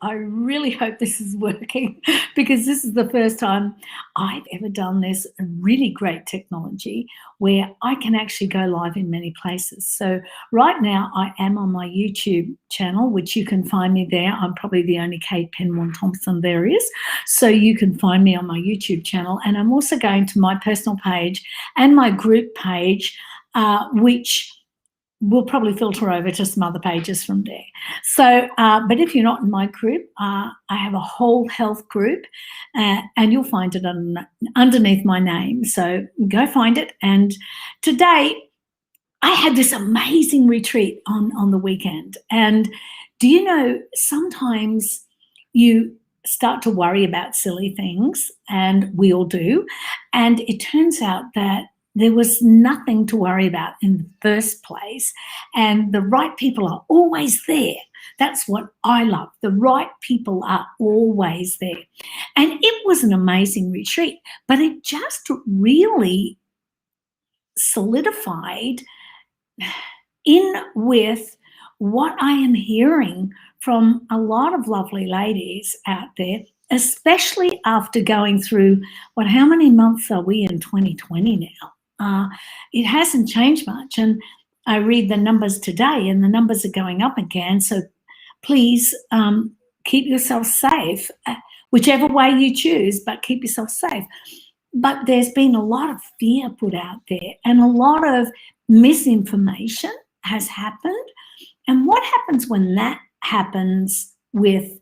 I really hope this is working because this is the first time I've ever done this really great technology where I can actually go live in many places. So right now I am on my YouTube channel, which you can find me there. I'm probably the only Kate Penmore Thompson there is. So you can find me on my YouTube channel. And I'm also going to my personal page and my group page, which we'll probably filter over to some other pages from there. So, but if you're not in my group, I have a whole health group and you'll find it underneath my name. So go find it. And today I had this amazing retreat on the weekend. And do you know, sometimes you start to worry about silly things, and we all do. And it turns out that there was nothing to worry about in the first place. And the right people are always there. That's what I love. The right people are always there. And it was an amazing retreat, but it just really solidified in with what I am hearing from a lot of lovely ladies out there, especially after going through, how many months are we in 2020 now? It hasn't changed much, and I read the numbers today and the numbers are going up again. So please keep yourself safe, whichever way you choose, but keep yourself safe. But there's been a lot of fear put out there and a lot of misinformation has happened. And what happens when that happens with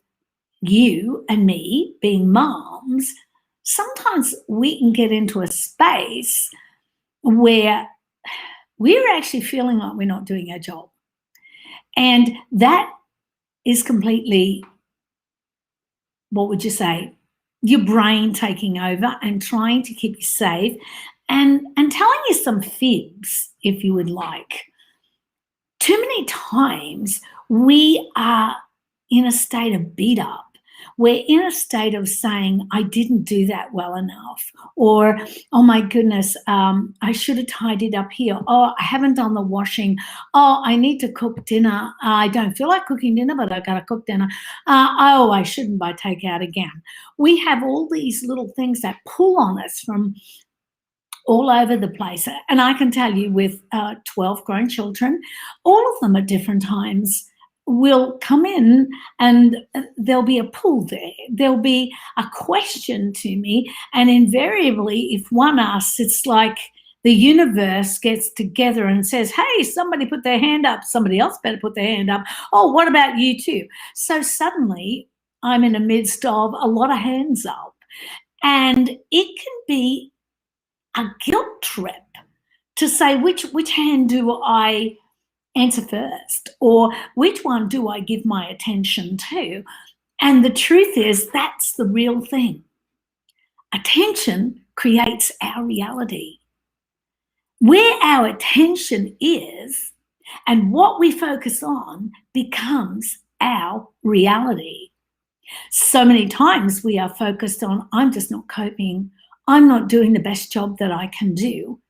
you and me being moms? Sometimes we can get into a space where we're actually feeling like we're not doing our job. And that is completely, what would you say, your brain taking over and trying to keep you safe and telling you some fibs, if you would like. Too many times we are in a state of beat up. We're in a state of saying, I didn't do that well enough, or, oh my goodness, I should have tidied up here. Oh, I haven't done the washing. Oh, I need to cook dinner. I don't feel like cooking dinner, but I got to cook dinner. Oh, I shouldn't buy takeout again. We have all these little things that pull on us from all over the place. And I can tell you with 12 grown children, all of them at different times will come in and there'll be a pull there. There'll be a question to me. And invariably, if one asks, it's like the universe gets together and says, hey, somebody put their hand up. Somebody else better put their hand up. Oh, what about you too? So suddenly I'm in the midst of a lot of hands up. And it can be a guilt trip to say, which hand do I answer first, or which one do I give my attention to? And the truth is, that's the real thing. Attention creates our reality. Where our attention is and what we focus on becomes our reality. So many times we are focused on, I'm just not coping, I'm not doing the best job that I can do.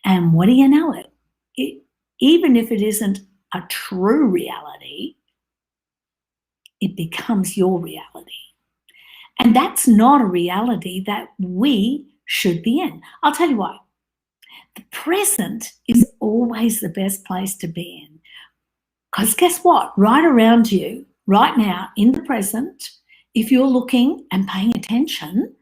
And what do you know it? Even if it isn't a true reality, it becomes your reality. And that's not a reality that we should be in. I'll tell you why. The present is always the best place to be in. Because guess what? Right around you, right now, in the present, if you're looking and paying attention,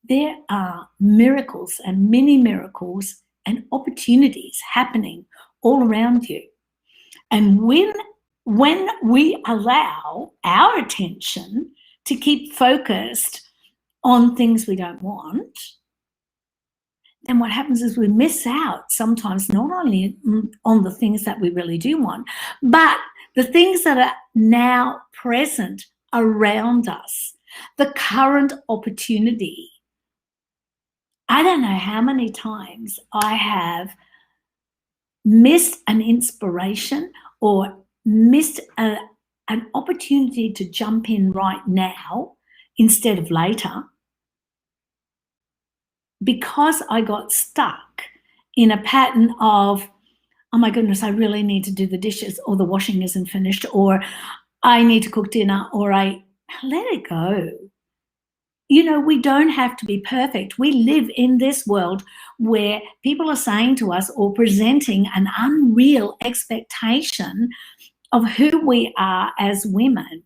there are miracles and mini miracles and opportunities happening all around you. And when we allow our attention to keep focused on things we don't want, then what happens is we miss out sometimes not only on the things that we really do want, but the things that are now present around us, the current opportunity. I don't know how many times I have missed an inspiration or missed an opportunity to jump in right now instead of later because I got stuck in a pattern of, oh my goodness, I really need to do the dishes, or the washing isn't finished, or I need to cook dinner, or I let it go. You know, we don't have to be perfect. We live in this world where people are saying to us or presenting an unreal expectation of who we are as women.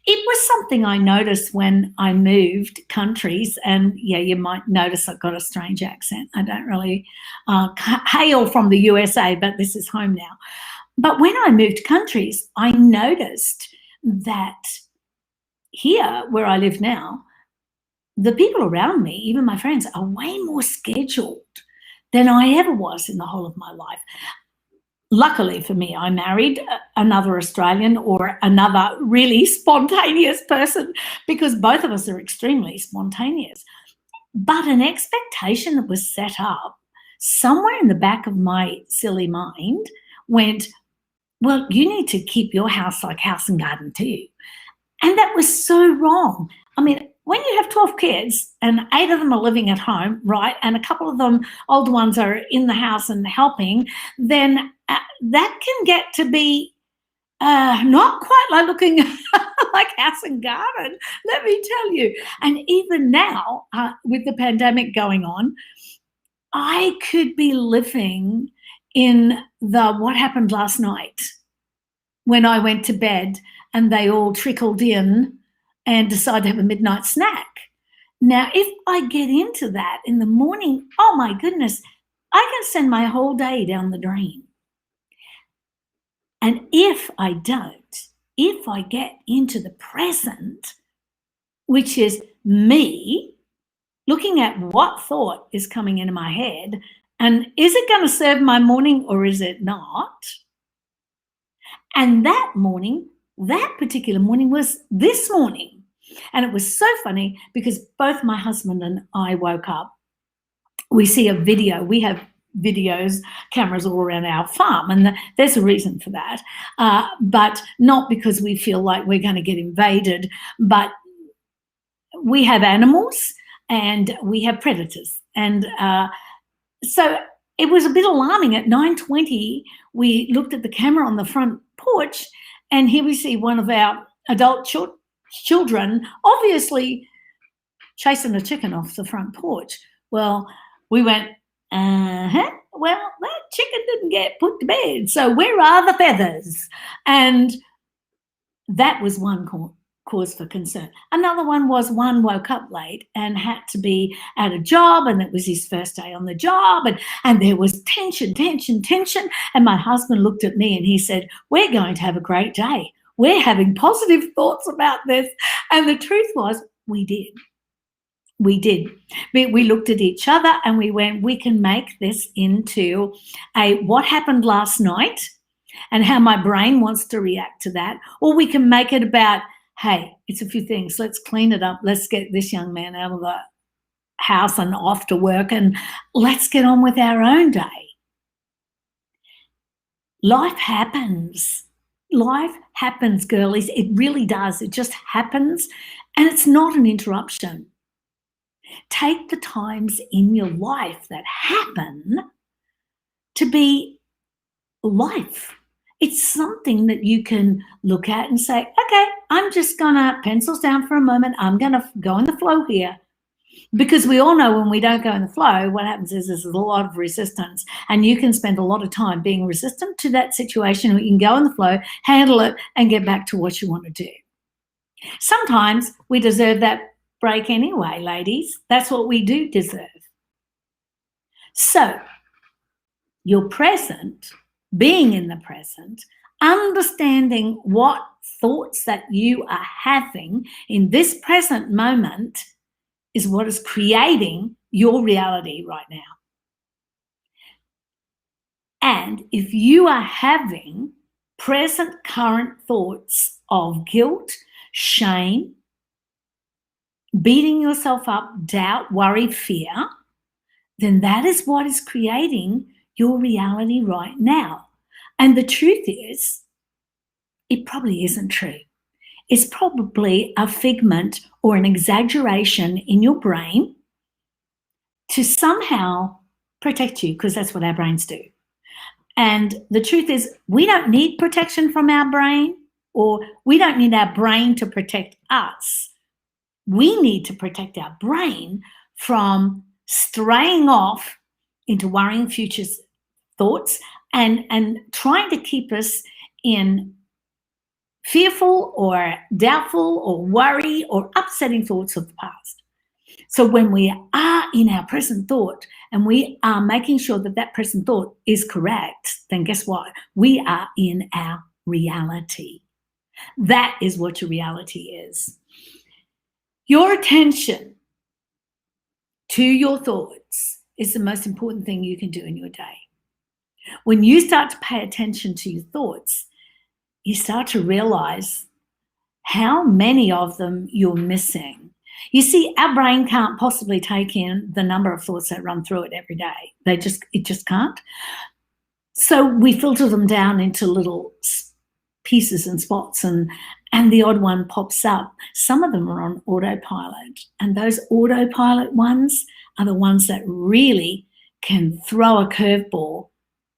It was something I noticed when I moved countries, and yeah, you might notice I've got a strange accent. I don't really hail from the USA, but this is home now. But when I moved countries, I noticed that here, where I live now, the people around me, even my friends, are way more scheduled than I ever was in the whole of my life. Luckily for me, I married another Australian or another really spontaneous person, because both of us are extremely spontaneous. But an expectation that was set up somewhere in the back of my silly mind went, well, you need to keep your house like house and garden too. And that was so wrong. I mean, when you have 12 kids and 8 of them are living at home, right, and a couple of them, older ones, are in the house and helping, then that can get to be not quite like looking like house and garden, let me tell you. And even now, with the pandemic going on, I could be living in the what happened last night when I went to bed and they all trickled in and decided to have a midnight snack. Now, if I get into that in the morning, oh my goodness, I can send my whole day down the drain. And if I don't, if I get into the present, which is me looking at what thought is coming into my head, and is it going to serve my morning or is it not? And that morning, that particular morning, was this morning. And it was so funny because both my husband and I woke up. We see a video. We have videos, cameras all around our farm, and there's a reason for that. But not because we feel like we're going to get invaded, but we have animals and we have predators. And so it was a bit alarming. At 9:20, we looked at the camera on the front porch, and here we see one of our adult children obviously chasing a chicken off the front porch. Well, we went, well, that chicken didn't get put to bed, so where are the feathers? And that was one cause for concern. Another one was one woke up late and had to be at a job, and it was his first day on the job, and there was tension. And my husband looked at me and he said, we're going to have a great day. We're having positive thoughts about this. And the truth was, we did. We did. We looked at each other and we went, we can make this into a what happened last night and how my brain wants to react to that. Or we can make it about, hey, it's a few things. Let's clean it up. Let's get this young man out of the house and off to work, and let's get on with our own day. Life happens. Life happens, girlies. It really does. It just happens, and it's not an interruption. Take the times in your life that happen to be life. It's something that you can look at and say, okay, I'm just going to pencils down for a moment. I'm going to go in the flow here. Because we all know when we don't go in the flow, what happens is there's a lot of resistance, and you can spend a lot of time being resistant to that situation, or you can go in the flow, handle it, and get back to what you want to do. Sometimes we deserve that break anyway, ladies. That's what we do deserve. So your present, being in the present, understanding what thoughts that you are having in this present moment is what is creating your reality right now. And if you are having present current thoughts of guilt, shame, beating yourself up, doubt, worry, fear, then that is what is creating your reality right now. And the truth is, it probably isn't true. It's probably a figment or an exaggeration in your brain to somehow protect you, because that's what our brains do. And the truth is, we don't need protection from our brain. or we don't need our brain to protect us. We need to protect our brain from straying off into worrying future thoughts and trying to keep us in fearful or doubtful or worry or upsetting thoughts of the past. So when we are in our present thought and we are making sure that that present thought is correct, then guess what? We are in our reality. That is what your reality is. Your attention to your thoughts is the most important thing you can do in your day. When you start to pay attention to your thoughts, you start to realize how many of them you're missing. You see, our brain can't possibly take in the number of thoughts that run through it every day. It just can't. So we filter them down into little pieces and spots, and the odd one pops up. Some of them are on autopilot, and those autopilot ones are the ones that really can throw a curveball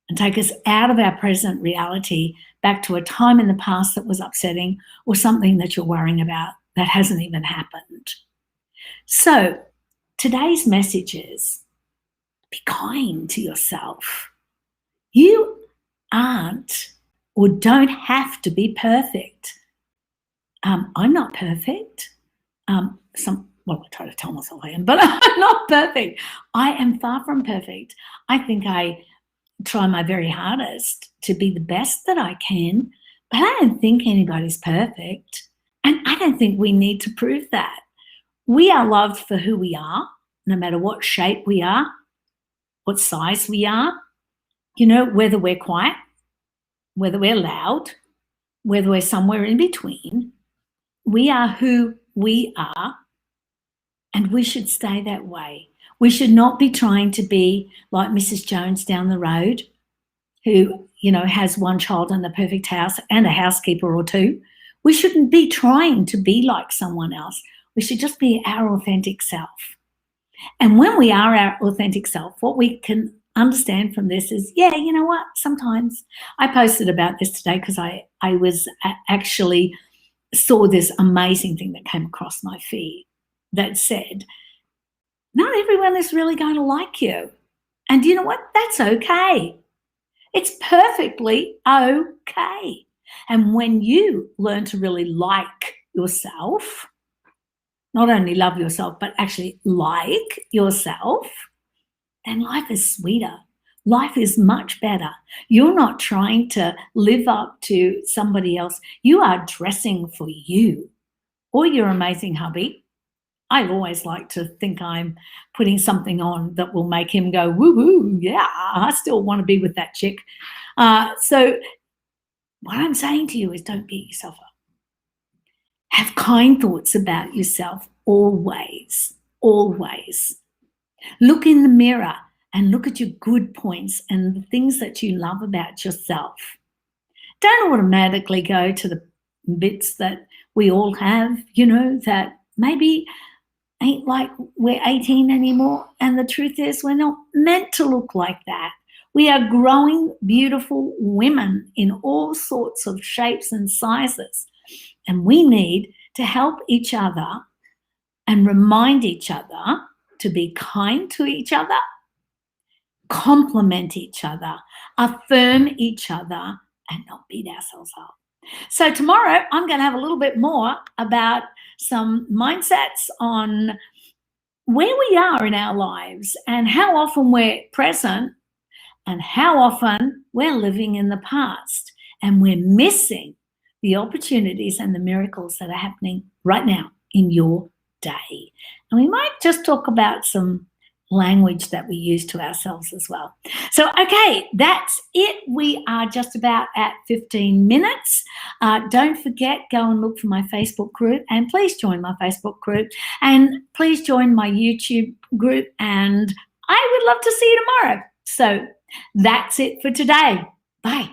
and take us out of our present reality back to a time in the past that was upsetting, or something that you're worrying about that hasn't even happened. So today's message is, be kind to yourself. You aren't or don't have to be perfect. I'm not perfect. I try to tell myself I am, but I'm not perfect. I am far from perfect. I think I try my very hardest to be the best that I can, but I don't think anybody's perfect. And I don't think we need to prove that. We are loved for who we are, no matter what shape we are, what size we are, whether we're quiet, whether we're loud, whether we're somewhere in between. We are who we are, and we should stay that way. We should not be trying to be like Mrs. Jones down the road, who, has one child in the perfect house and a housekeeper or two. We shouldn't be trying to be like someone else. We should just be our authentic self. And when we are our authentic self, what we can understand from this is, you know what? Sometimes I posted about this today because I was actually saw this amazing thing that came across my feed that said, not everyone is really going to like you. And you know what? That's okay. It's perfectly okay. And when you learn to really like yourself, not only love yourself, but actually like yourself, then life is sweeter. Life is much better. You're not trying to live up to somebody else. You are dressing for you or your amazing hubby. I always like to think I'm putting something on that will make him go, woo-hoo, yeah, I still want to be with that chick. So what I'm saying to you is, don't beat yourself up. Have kind thoughts about yourself always, always. Look in the mirror and look at your good points and the things that you love about yourself. Don't automatically go to the bits that we all have, that maybe ain't like we're 18 anymore. And the truth is, we're not meant to look like that. We are growing, beautiful women in all sorts of shapes and sizes. And we need to help each other and remind each other to be kind to each other, compliment each other, affirm each other, and not beat ourselves up. So tomorrow I'm going to have a little bit more about some mindsets on where we are in our lives and how often we're present and how often we're living in the past and we're missing the opportunities and the miracles that are happening right now in your day. And we might just talk about some language that we use to ourselves as well. So, okay, that's it. We are just about at 15 minutes. Don't forget, go and look for my Facebook group, and please join my Facebook group, and please join my YouTube group, and I would love to see you tomorrow. So that's it for today. Bye.